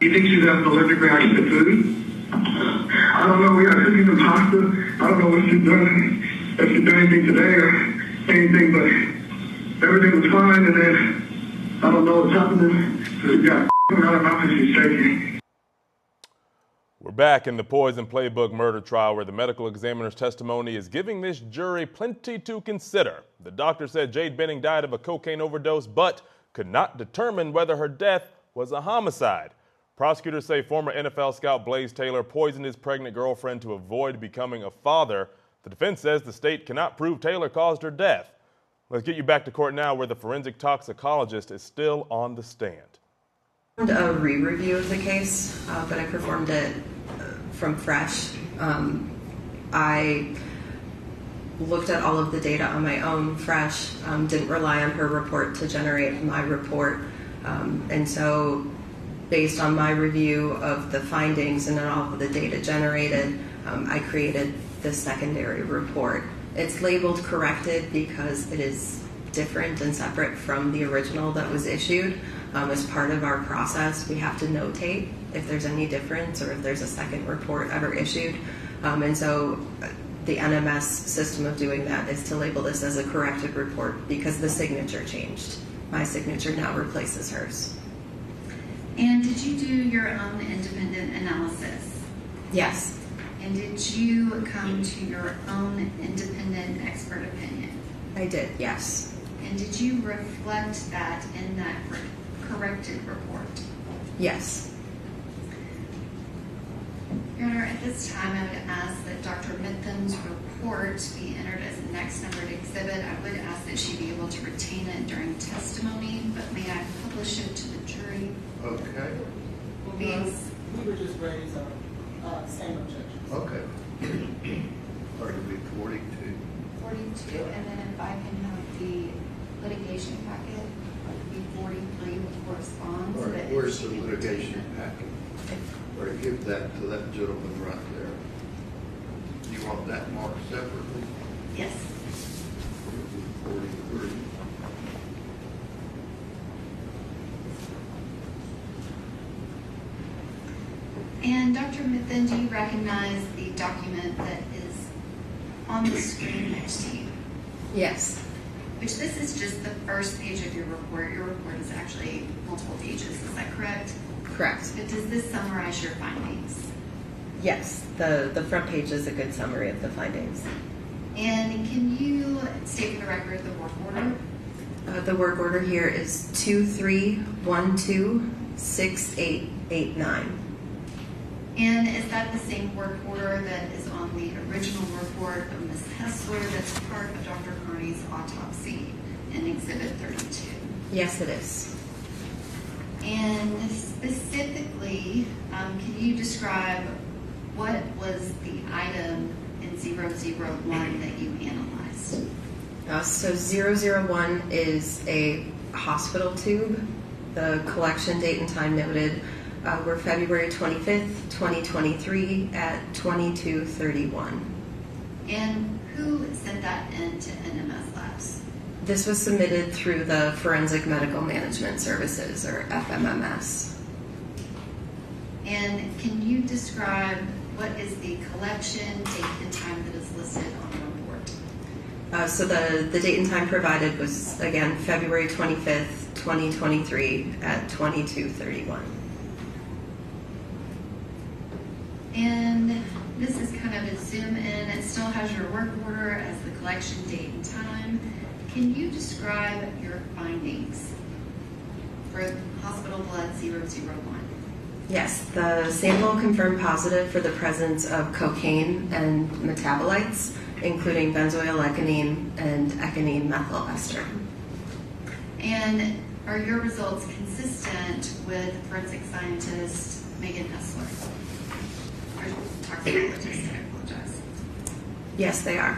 You think she's having an allergic reaction to food? I don't know. We got cooking some pasta. I don't know what she's done. If she's done anything today or anything, but everything was fine. And then I don't know what's happening. She got coming out of her mouth and she's shaking. We're back in the Poison Playbook murder trial where the medical examiner's testimony is giving this jury plenty to consider. The doctor said Jade Benning died of a cocaine overdose, but could not determine whether her death was a homicide. Prosecutors say former NFL scout Blaise Taylor poisoned his pregnant girlfriend to avoid becoming a father. The defense says the state cannot prove Taylor caused her death. Let's get you back to court now where the forensic toxicologist is still on the stand. A re-review of the case, but I performed it from fresh. I looked at all of the data on my own fresh, didn't rely on her report to generate my report. And so based on my review of the findings and all of the data generated, I created this secondary report. It's labeled corrected because it is different and separate from the original that was issued. As part of our process, we have to notate if there's any difference or if there's a second report ever issued. And so the NMS system of doing that is to label this as a corrected report because the signature changed. My signature now replaces hers. And did you do your own independent analysis? Yes. And did you come to your own independent expert opinion? I did, yes. And did you reflect that in that corrected report? Yes. Your Honor, at this time I would ask that Dr. Mithen's report be entered as the next numbered exhibit. I would ask that she be able to retain it during testimony, but may I publish it to the jury? Okay. We would just raise a same objection. Okay. Or it'll be 42. 42, and then if I can have the litigation packet, it would be 43 with correspond. All right, where's the litigation packet? Or give that to that gentleman right there. You want that marked separately? Yes. 43. And Dr. Mithen, do you recognize the document that is on the screen next to you? Yes. Which this is just the first page of your report. Your report is actually multiple pages, is that correct? Correct. But does this summarize your findings? Yes, the front page is a good summary of the findings. And can you state for the record the work order? The work order here is 23126889. And is that the same work order that is on the original report of Ms. Hessler that's part of Dr. Carney's autopsy in Exhibit 32? Yes, it is. And specifically, can you describe what was the item in 001 that you analyzed? So 001 is a hospital tube. The collection date and time noted were February 25th, 2023 at 22:31. And who sent that into NMS Labs? This was submitted through the Forensic Medical Management Services, or FMMS. And can you describe what is the collection date and time that is listed on the report? So the date and time provided was, again, February 25th, 2023 at 22:31. And this is kind of a zoom in. It still has your work order as the collection date and time. Can you describe your findings for hospital blood 001? Yes, the sample confirmed positive for the presence of cocaine and metabolites, including benzoylecgonine and ecgonine methyl ester. And are your results consistent with forensic scientist Megan Hessler? Or toxicologist, I apologize. Yes, they are.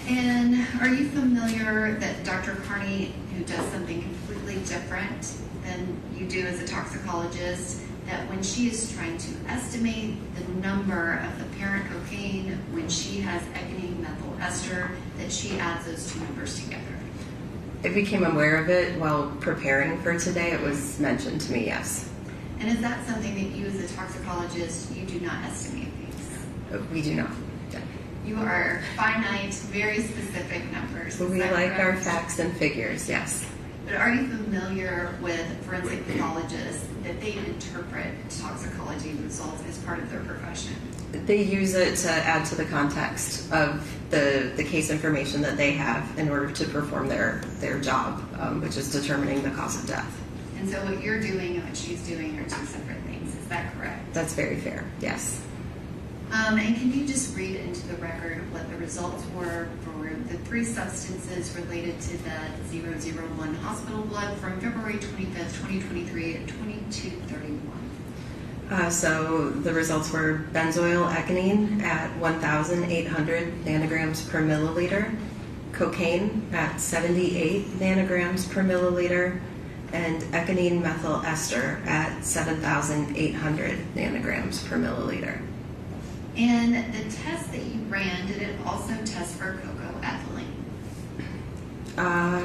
And are you familiar that Dr. Carney, who does something completely different than you do as a toxicologist, that when she is trying to estimate the number of the parent cocaine when she has ecgonine methyl ester, that she adds those two numbers together? I became aware of it while preparing for today. It was mentioned to me, yes. And is that something that you, as a toxicologist, you do not estimate these? We do not. Yeah. You are finite, very specific numbers. We that like our correct? facts and figures, yes. But are you familiar with forensic pathologists that they interpret toxicology results as part of their profession? They use it to add to the context of the case information that they have in order to perform their job, which is determining the cause of death. And so what you're doing and what she's doing are two separate things. Is that correct? That's very fair, yes. And can you just read into the record what the results were for the 3 substances related to the 001 hospital blood from February 25th, 2023 at 22:31? So the results were benzoyl ecgonine at 1,800 nanograms per milliliter, cocaine at 78 nanograms per milliliter, and ecgonine methyl ester at 7,800 nanograms per milliliter. And the test that you ran, did it also test for cocoethylene? I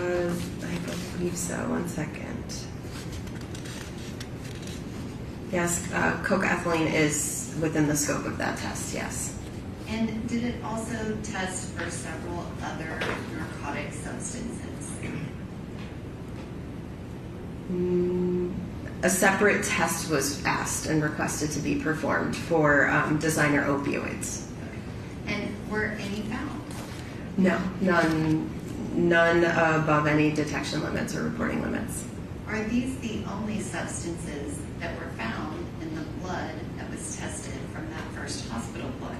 believe so. One second. Yes, cocoethylene is within the scope of that test, yes. And did it also test for several other narcotic substances? A separate test was asked and requested to be performed for designer opioids. And were any found? No, none above any detection limits or reporting limits. Are these the only substances that were found in the blood that was tested from that first hospital blood?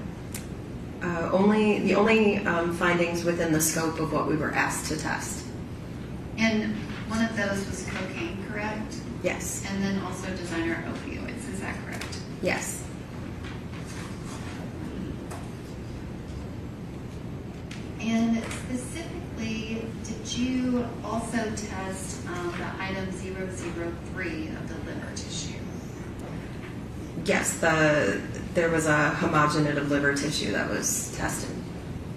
The only findings within the scope of what we were asked to test. And one of those was cocaine, correct? Yes. And then also designer opioids, is that correct? Yes. And specifically, did you also test the item 003 of the liver tissue? Yes, there was a homogenative liver tissue that was tested.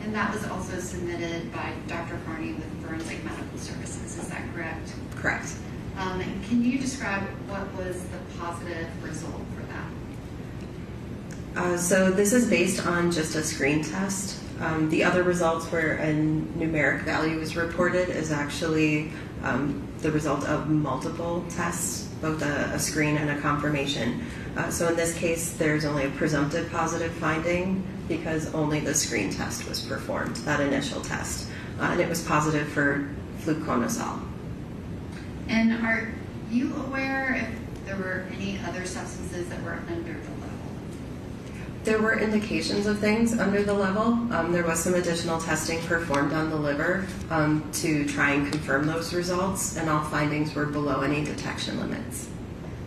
And that was also submitted by Dr. Carney with Forensic Medical Services, is that correct? Correct. And can you describe what was the positive result for that? So this is based on just a screen test. The other results where a numeric value is reported is actually the result of multiple tests, both a screen and a confirmation. So in this case, there's only a presumptive positive finding because only the screen test was performed, that initial test. And it was positive for fluconazole. And are you aware if there were any other substances that were under the level? There were indications of things under the level. There was some additional testing performed on the liver to try and confirm those results, and all findings were below any detection limits.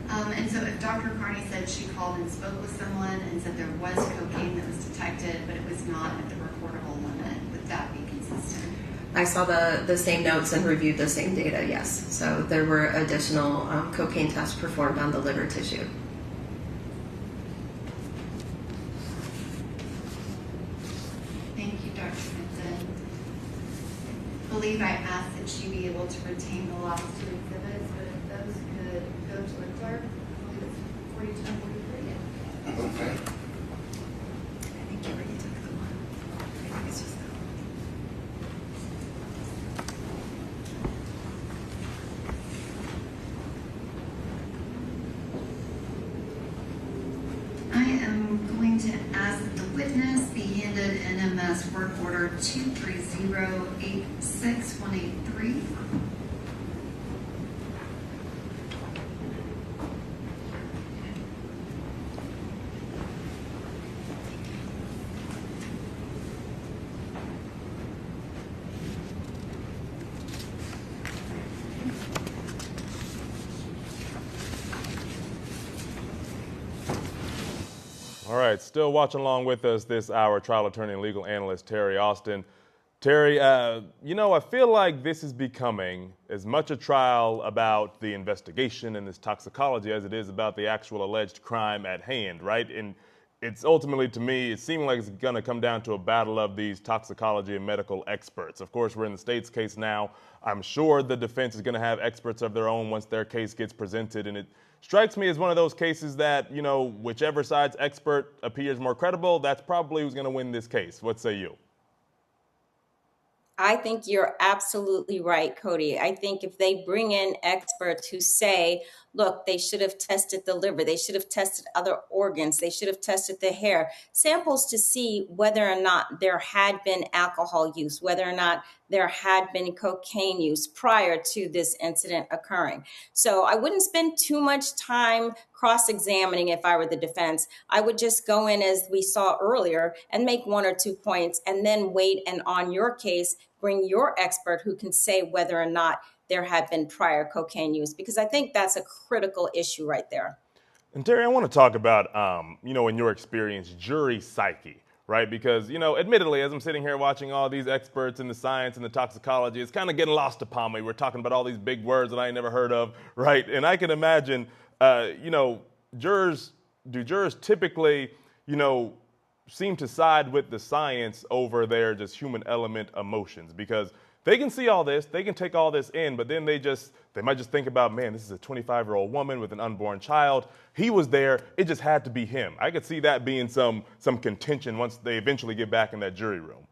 And so if Dr. Carney said she called and spoke with someone and said there was cocaine that was detected, but it was not at the reportable limit, would that be consistent? I saw the same notes and reviewed the same data, yes. So there were additional cocaine tests performed on the liver tissue. Thank you, Dr. Smithson. I believe I asked that she be able to retain the last 2 exhibits, but if those could go to the clerk, I believe it's 42 and 43. Okay. I think you already took the one. I think it's just that one. I am going to ask that the witness be handed NMS work order 23086-183. All right, still watching along with us this hour, trial attorney and legal analyst Terry Austin. Terry, you know, I feel like this is becoming as much a trial about the investigation and this toxicology as it is about the actual alleged crime at hand, right? And it's ultimately, to me, it seemed like it's going to come down to a battle of these toxicology and medical experts. Of course, we're in the state's case now. I'm sure the defense is going to have experts of their own once their case gets presented. And it strikes me as one of those cases that, you know, whichever side's expert appears more credible, that's probably who's going to win this case. What say you? I think you're absolutely right, Cody. I think if they bring in experts who say, look, they should have tested the liver, they should have tested other organs, they should have tested the hair, samples to see whether or not there had been alcohol use, whether or not there had been cocaine use prior to this incident occurring. So I wouldn't spend too much time cross-examining if I were the defense. I would just go in, as we saw earlier, and make 1 or 2 points and then wait, and on your case, bring your expert who can say whether or not there had been prior cocaine use, because I think that's a critical issue right there. And Terry, I want to talk about, you know, in your experience, jury psyche, right? Because, you know, admittedly, as I'm sitting here watching all these experts in the science and the toxicology, it's kind of getting lost upon me. We're talking about all these big words that I ain't never heard of, right? And I can imagine, you know, jurors typically, you know, seem to side with the science over their just human element emotions, because they can see all this, they can take all this in, but then they might just think about, man, this is a 25-year-old woman with an unborn child. He was there. It just had to be him. I could see that being some contention once they eventually get back in that jury room.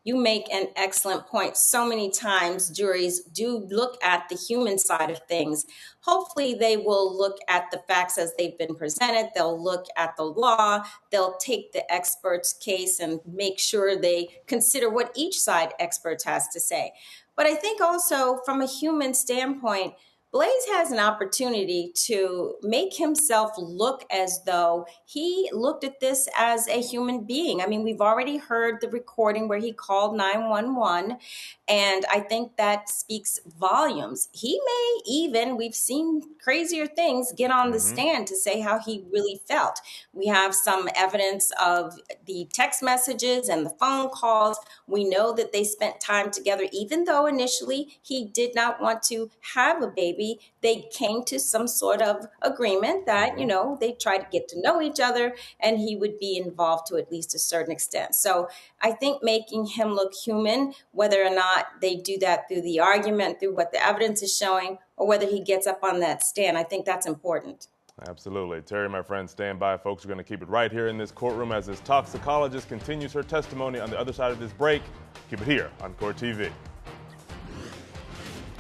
You make an excellent point. So many times juries do look at the human side of things. Hopefully they will look at the facts as they've been presented. They'll look at the law. They'll take the expert's case and make sure they consider what each side expert has to say. But I think also from a human standpoint, Blaise has an opportunity to make himself look as though he looked at this as a human being. I mean, we've already heard the recording where he called 911, and I think that speaks volumes. He may even, we've seen crazier things, get on the stand to say how he really felt. We have some evidence of the text messages and the phone calls. We know that they spent time together, even though initially he did not want to have a baby. They came to some sort of agreement that, you know, they tried to get to know each other and he would be involved to at least a certain extent. So I think making him look human, whether or not they do that through the argument, through what the evidence is showing, or whether he gets up on that stand, I think that's important. Absolutely. Terry, my friend, stand by. Folks, we're going to keep it right here in this courtroom as this toxicologist continues her testimony on the other side of this break. Keep it here on Court TV.